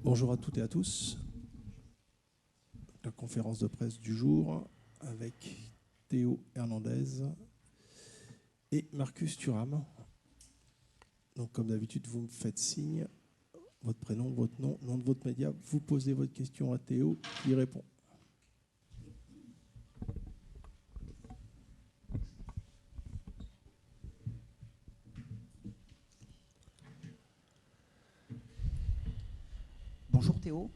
Bonjour à toutes et à tous. La conférence de presse du jour avec Théo Hernandez et Marcus Thuram. Donc, comme d'habitude, vous me faites signe, votre prénom, votre nom, nom de votre média. Vous posez votre question à Théo, qui répond. Bonjour Théo.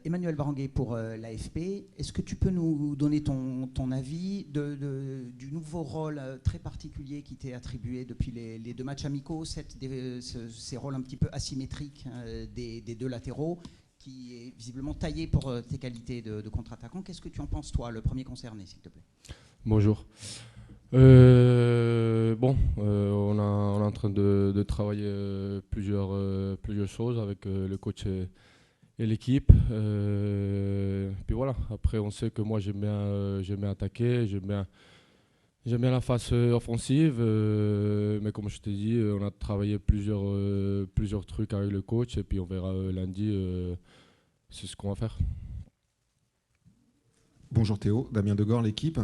Emmanuel Baranguet pour l'AFP. Est-ce que tu peux nous donner ton avis du nouveau rôle très particulier qui t'est attribué depuis les deux matchs amicaux, ces rôles un petit peu asymétriques des deux latéraux, qui est visiblement taillé pour tes qualités de contre-attaquant. Qu'est-ce que tu en penses, toi, le premier concerné, s'il te plaît? Bonjour. On est en train de travailler plusieurs choses avec le coach et l'équipe. Puis voilà, après on sait que moi j'aime bien attaquer, j'aime bien la phase offensive, mais comme je t'ai dit, on a travaillé plusieurs trucs avec le coach et puis on verra lundi, c'est ce qu'on va faire. Bonjour Théo, Damien Degor, l'équipe.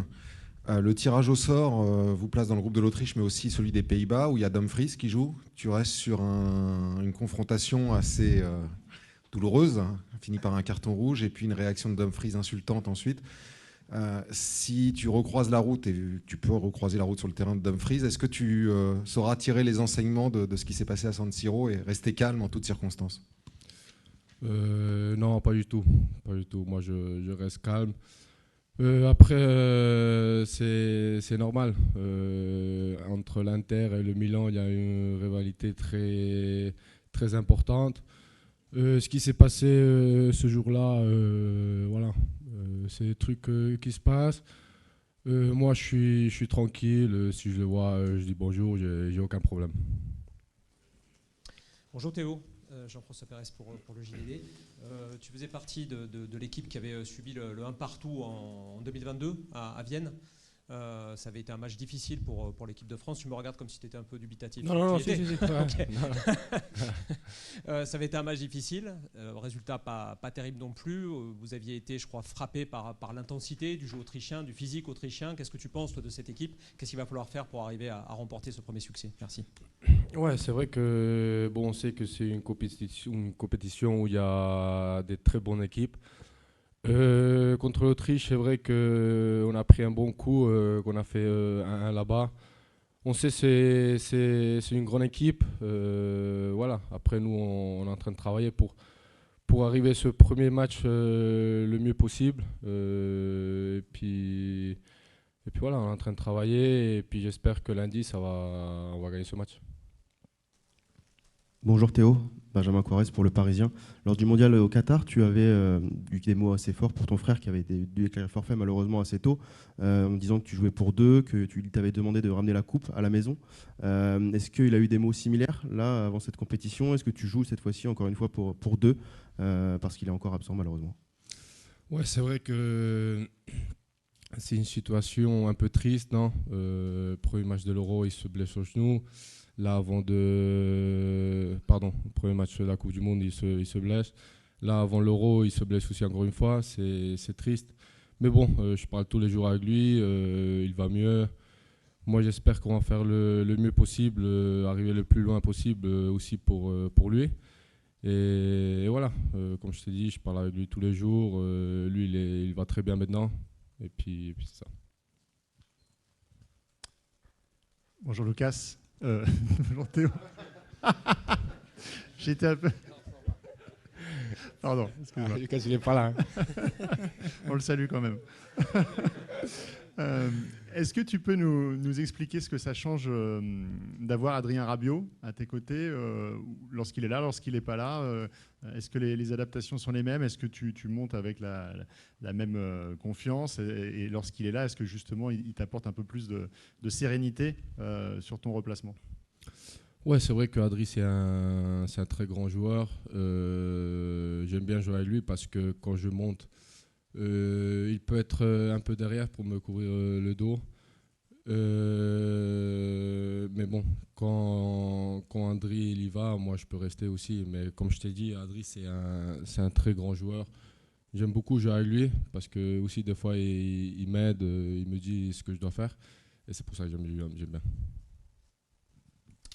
Le tirage au sort vous place dans le groupe de l'Autriche, mais aussi celui des Pays-Bas, où il y a Dumfries qui joue. Tu restes sur une confrontation assez douloureuse, hein, finit par un carton rouge, et puis une réaction de Dumfries insultante ensuite. Si tu recroises la route, et tu peux recroiser la route sur le terrain de Dumfries, est-ce que tu sauras tirer les enseignements de ce qui s'est passé à San Siro et rester calme en toutes circonstances? Non, pas du tout. Pas du tout. Moi, je reste calme. Après, c'est normal. Entre l'Inter et le Milan, il y a une rivalité très, très importante. Ce qui s'est passé ce jour-là, voilà, c'est des trucs qui se passent. Moi, je suis tranquille. Si je le vois, je dis bonjour, j'ai aucun problème. Bonjour Théo, Jean-François Pérez pour le JDD. Tu faisais partie de l'équipe qui avait subi le 1 partout en 2022 à Vienne. Ça avait été un match difficile pour l'équipe de France. Tu me regardes comme si tu étais un peu dubitatif. Non, si. Okay. Ça avait été un match difficile. Résultat pas terrible non plus. Vous aviez été, je crois, frappé par l'intensité du jeu autrichien, du physique autrichien. Qu'est-ce que tu penses, toi, de cette équipe? Qu'est-ce qu'il va falloir faire pour arriver à remporter ce premier succès? Merci. Ouais, c'est vrai que on sait que c'est une compétition où il y a des très bonnes équipes. Contre l'Autriche, c'est vrai qu'on a pris un bon coup, qu'on a fait 1-1 là-bas. On sait que c'est une grande équipe. Voilà. Après, nous, on est en train de travailler pour arriver à ce premier match le mieux possible. Et puis voilà, on est en train de travailler. Et puis j'espère que lundi, on va gagner ce match. Bonjour Théo, Benjamin Quarez pour Le Parisien. Lors du mondial au Qatar, tu avais eu des mots assez forts pour ton frère qui avait été déclaré forfait malheureusement assez tôt, en disant que tu jouais pour deux, que tu t'avais demandé de ramener la coupe à la maison. Est-ce qu'il a eu des mots similaires là avant cette compétition? Est-ce que tu joues cette fois-ci encore une fois pour deux, parce qu'il est encore absent malheureusement? Ouais, c'est vrai que c'est une situation un peu triste, non? Premier match de l'Euro, il se blesse au genou. Là, premier match de la Coupe du Monde, il se blesse. Là, avant l'Euro, il se blesse aussi encore une fois. C'est triste. Mais bon, je parle tous les jours avec lui. Il va mieux. Moi, j'espère qu'on va faire le mieux possible, arriver le plus loin possible aussi pour lui. Et voilà, comme je t'ai dit, je parle avec lui tous les jours. Lui, il va très bien maintenant. Et puis c'est ça. Bonjour Lucas. Bonjour Théo. J'étais un peu... Pardon, excuse-moi. Lucas, il n'est pas là. On le salue quand même. Est-ce que tu peux nous expliquer ce que ça change d'avoir Adrien Rabiot à tes côtés lorsqu'il est là, lorsqu'il n'est pas là? Est-ce que les adaptations sont les mêmes? Est-ce que tu montes avec la même confiance? Et lorsqu'il est là, est-ce que justement il t'apporte un peu plus de sérénité sur ton replacement? Ouais, c'est vrai qu'Adri, c'est un très grand joueur. J'aime bien jouer avec lui parce que quand je monte, il peut être un peu derrière pour me couvrir le dos. Mais bon, quand Adri il y va, moi je peux rester aussi. Mais comme je t'ai dit, Adri c'est un très grand joueur. J'aime beaucoup jouer avec lui parce que aussi des fois il m'aide, il me dit ce que je dois faire. Et c'est pour ça que j'aime bien.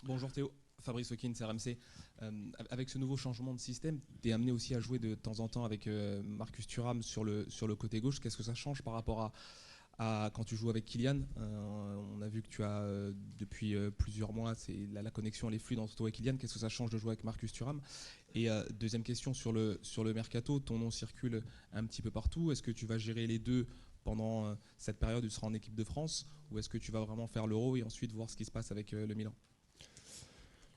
Bonjour Théo, Fabrice Hawkins, RMC. Avec ce nouveau changement de système, tu es amené aussi à jouer de temps en temps avec Marcus Thuram sur le côté gauche. Qu'est-ce que ça change par rapport à quand tu joues avec Kylian? On a vu que tu as depuis plusieurs mois, la connexion elle est fluide entre toi et Kylian. Qu'est-ce que ça change de jouer avec Marcus Thuram? Et deuxième question sur le mercato, ton nom circule un petit peu partout. Est-ce que tu vas gérer les deux pendant cette période où tu seras en équipe de France, ou est-ce que tu vas vraiment faire l'Euro et ensuite voir ce qui se passe avec le Milan?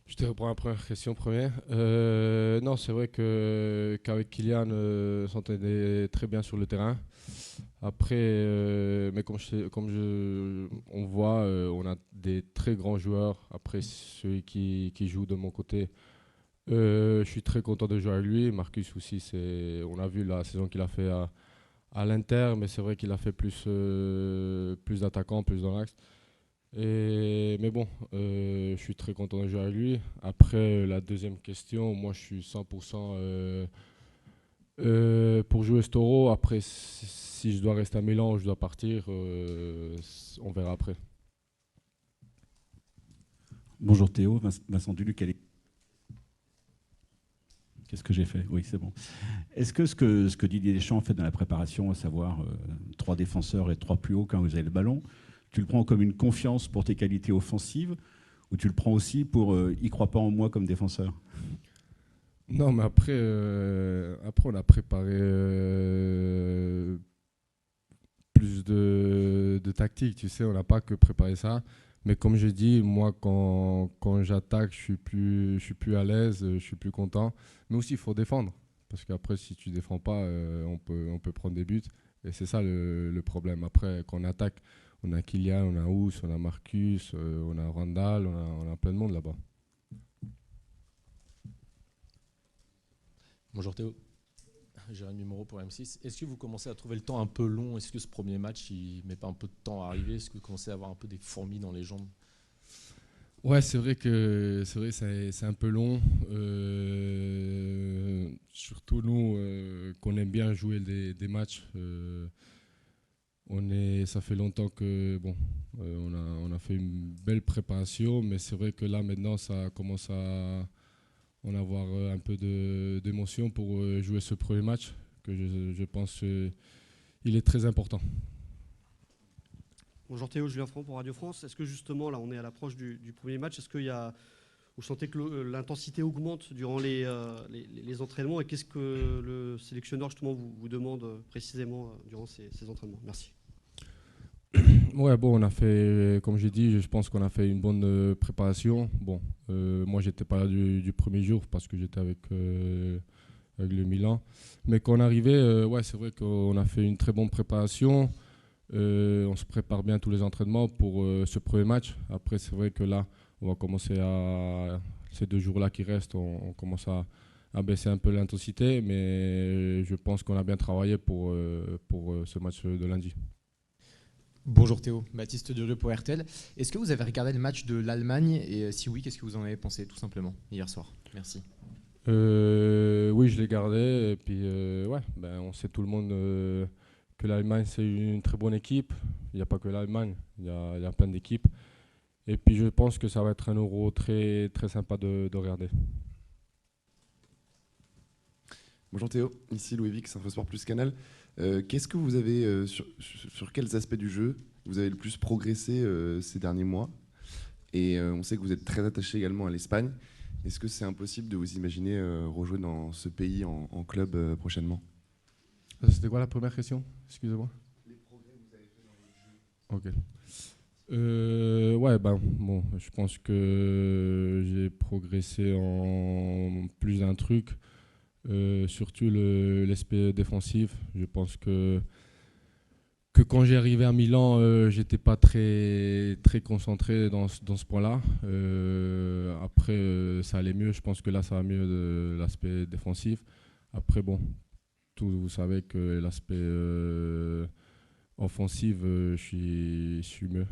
Je te reprends la première question première. Non, c'est vrai qu'avec Kylian, on s'entendait très bien sur le terrain. Après, mais on voit, on a des très grands joueurs. Après, celui qui joue de mon côté, je suis très content de jouer avec lui. Marcus aussi, on a vu la saison qu'il a fait à l'Inter, mais c'est vrai qu'il a fait plus d'attaquants, plus dans l'axe. Mais bon, je suis très content de jouer avec lui. Après, la deuxième question, moi je suis 100% pour jouer ce Euro. Après, si je dois rester à Milan ou je dois partir, on verra après. Bonjour Théo, Vincent Duluc. Qu'est-ce que j'ai fait? Oui, c'est bon. Est-ce que ce que Didier Deschamps fait dans la préparation, à savoir 3 défenseurs et 3 plus hauts quand vous avez le ballon, tu le prends comme une confiance pour tes qualités offensives, ou tu le prends aussi pour il croit pas en moi comme défenseur? Non, mais après on a préparé plus de tactique, tu sais, on n'a pas que préparé ça. Mais comme je dis, moi, quand j'attaque, je suis plus à l'aise, je suis plus content. Mais aussi, il faut défendre. Parce qu'après, si tu ne défends pas, on peut prendre des buts. Et c'est ça le problème. Après, quand on attaque, on a Kylian, on a Ous, on a Marcus, on a Randall, on a plein de monde là-bas. Bonjour Théo, Jérémy Moreau pour M6. Est-ce que vous commencez à trouver le temps un peu long? Est-ce que ce premier match, il met pas un peu de temps à arriver? Est-ce que vous commencez à avoir un peu des fourmis dans les jambes? Ouais, c'est vrai, c'est un peu long. Surtout nous, qu'on aime bien jouer des matchs. Ça fait longtemps que on a fait une belle préparation, mais c'est vrai que là maintenant ça commence à en avoir un peu d'émotion pour jouer ce premier match, que je pense il est très important. Bonjour Théo, Julien Franc pour Radio France. Est-ce que justement, là on est à l'approche du premier match, est-ce qu'il y a, vous sentez que l'intensité augmente durant les entraînements, et qu'est-ce que le sélectionneur justement vous demande précisément durant ces entraînements? Merci. Ouais, bon, on a fait, comme j'ai dit, je pense qu'on a fait une bonne préparation. Bon, moi, j'étais pas là du premier jour parce que j'étais avec le Milan. Mais quand on arrivait, ouais, c'est vrai qu'on a fait une très bonne préparation. On se prépare bien tous les entraînements pour ce premier match. Après, c'est vrai que là, on va commencer ces 2 jours-là qui restent, on commence à baisser un peu l'intensité. Mais je pense qu'on a bien travaillé pour ce match de lundi. Bonjour Théo, Baptiste Durieux pour RTL. Est-ce que vous avez regardé le match de l'Allemagne, et si oui, qu'est-ce que vous en avez pensé tout simplement hier soir? Merci. Oui, je l'ai gardé, et puis ouais, on sait tout le monde que l'Allemagne c'est une très bonne équipe. Il n'y a pas que l'Allemagne, il y a plein d'équipes. Et puis je pense que ça va être un Euro très, très sympa de regarder. Bonjour Théo, ici Louis Vix, Infosport Plus Canal. Qu'est-ce que vous avez, sur quels aspects du jeu vous avez le plus progressé ces derniers mois? Et on sait que vous êtes très attaché également à l'Espagne. Est-ce que c'est impossible de vous imaginer rejouer dans ce pays en club prochainement? C'était quoi la première question? Excusez-moi. Les progrès que vous avez fait dans votre jeu. Ok. Ouais, bon, je pense que j'ai progressé en plus d'un truc. Surtout l'aspect défensif. Je pense que quand j'ai arrivé à Milan, j'étais pas très, très concentré dans ce point-là. Après, ça allait mieux. Je pense que là, ça va mieux de l'aspect défensif. Après, bon, vous savez que l'aspect offensif, je suis mieux.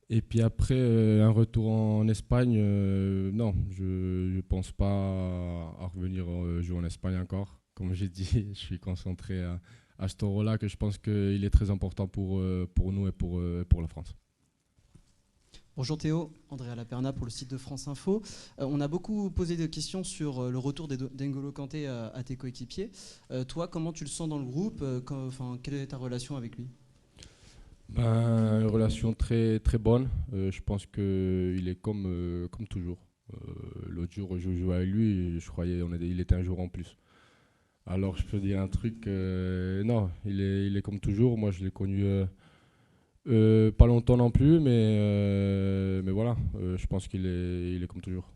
Et puis après, un retour en Espagne, non, je ne pense pas à revenir jouer en Espagne encore. Comme j'ai dit, je suis concentré à ce taureau-là, que je pense qu'il est très important pour nous et pour la France. Bonjour Théo, Andrea Laperna pour le site de France Info. On a beaucoup posé des questions sur le retour d'N'Golo Kanté à tes coéquipiers. Toi, comment tu le sens dans le groupe? Quelle est ta relation avec lui? Une relation très, très bonne. Je pense qu'il est comme toujours. L'autre jour, je jouais avec lui et je croyais qu'il était un jour en plus. Alors, je peux dire un truc. Non, il est comme toujours. Moi, je l'ai connu pas longtemps non plus, mais voilà, je pense qu'il est comme toujours.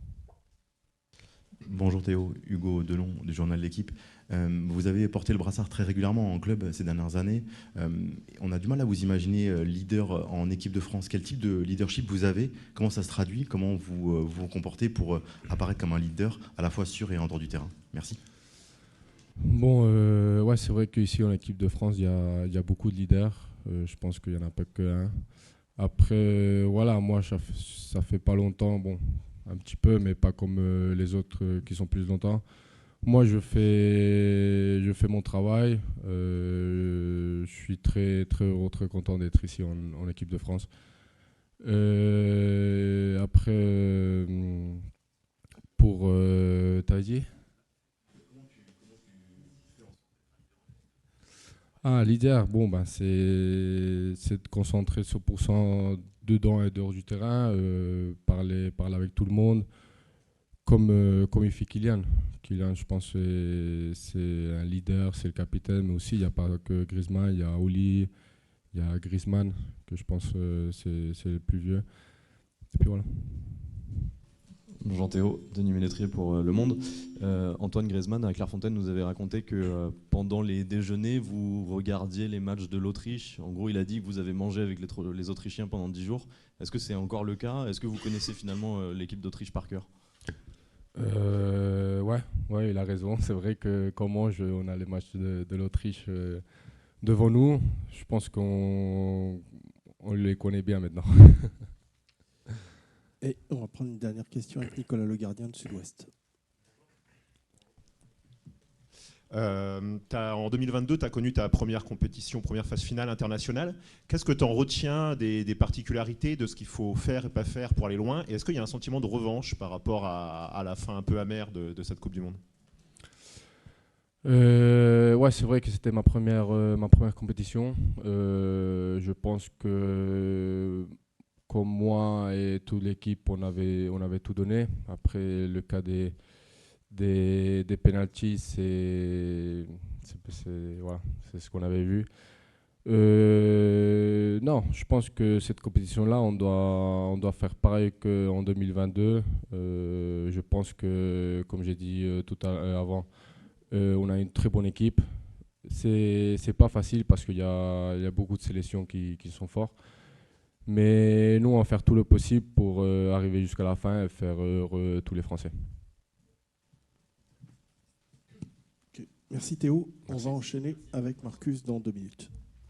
Bonjour Théo, Hugo Delon du journal L'Équipe. Vous avez porté le brassard très régulièrement en club ces dernières années. On a du mal à vous imaginer leader en équipe de France. Quel type de leadership vous avez? Comment ça se traduit? Comment vous vous comportez pour apparaître comme un leader à la fois sur et en dehors du terrain? Merci. Bon, ouais, c'est vrai qu'ici en équipe de France, il y a beaucoup de leaders. Je pense qu'il n'y en a pas qu'un. Après, voilà, moi, ça fait pas longtemps, bon, un petit peu, mais pas comme les autres qui sont plus longtemps. Moi, je fais mon travail. Je suis très, très heureux, très content d'être ici en équipe de France. Après, pour... t'as dit? Ah, leader, bon, ben, c'est de concentrer 100% dedans et dehors du terrain, parler avec tout le monde, comme il fait Kylian. Kylian, je pense, c'est un leader, c'est le capitaine, mais aussi, il n'y a pas que Griezmann, il y a Oli, il y a Griezmann, que je pense c'est le plus vieux. Et puis voilà. Bonjour Théo, Denis Ménétrier pour Le Monde. Antoine Griezmann à Clairefontaine nous avait raconté que pendant les déjeuners, vous regardiez les matchs de l'Autriche. En gros, il a dit que vous avez mangé avec les Autrichiens pendant 10 jours. Est-ce que c'est encore le cas? Est-ce que vous connaissez finalement l'équipe d'Autriche par cœur? Ouais, il a raison. C'est vrai que quand on a les matchs de l'Autriche devant nous. Je pense qu'on les connaît bien maintenant. Et on va prendre une dernière question avec Nicolas Le Gardien de Sud-Ouest. En 2022, tu as connu ta première compétition, première phase finale internationale. Qu'est-ce que tu en retiens des particularités, de ce qu'il faut faire et pas faire pour aller loin? Et est-ce qu'il y a un sentiment de revanche par rapport à la fin un peu amère de cette Coupe du Monde? Ouais, c'est vrai que c'était ma première compétition. Je pense que comme moi et toute l'équipe, on avait tout donné. Après, le cas des pénaltys, c'est ce qu'on avait vu. Non, je pense que cette compétition-là, on doit faire pareil qu'en 2022. Je pense que, comme j'ai dit avant, on a une très bonne équipe. C'est pas facile parce qu'il y a beaucoup de sélections qui sont fortes. Mais nous, on va faire tout le possible pour arriver jusqu'à la fin et faire heureux tous les Français. Okay. Merci Théo. On va enchaîner avec Marcus dans 2 minutes.